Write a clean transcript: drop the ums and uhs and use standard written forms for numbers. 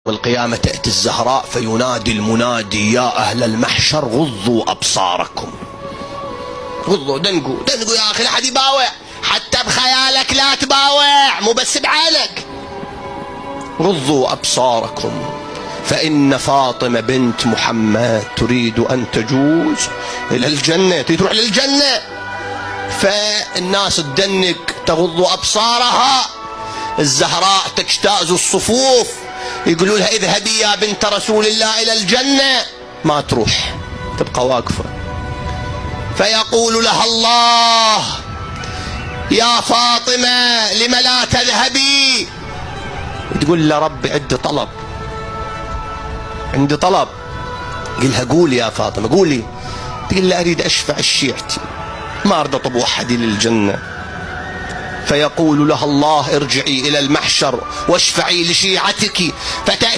والقيامة تأتي الزهراء فينادي المنادي: يا أهل المحشر غضوا أبصاركم. غضوا، دنقوا يا أخي، لا حد يباوع، حتى بخيالك لا تباوع، مو بس بعينك. غضوا أبصاركم فإن فاطمة بنت محمد تريد أن تجوز إلى الجنة، تريد تروح للجنة. فالناس تدنق تغض أبصارها. الزهراء تجتاز الصفوف، يقولوا لها: اذهبي يا بنت رسول الله إلى الجنة. ما تروح، تبقى واقفة. فيقول لها الله: يا فاطمة لم لا تذهبي؟ تقول له: ربي عندي طلب، عندي طلب. قلها: قولي يا فاطمة، قولي. تقول له: أريد أشفع الشيعتي، ما أرضى طب أحد للجنة. فيقول لها الله: ارجعي إلى المحشر واشفعي لشيعتك. فتأتي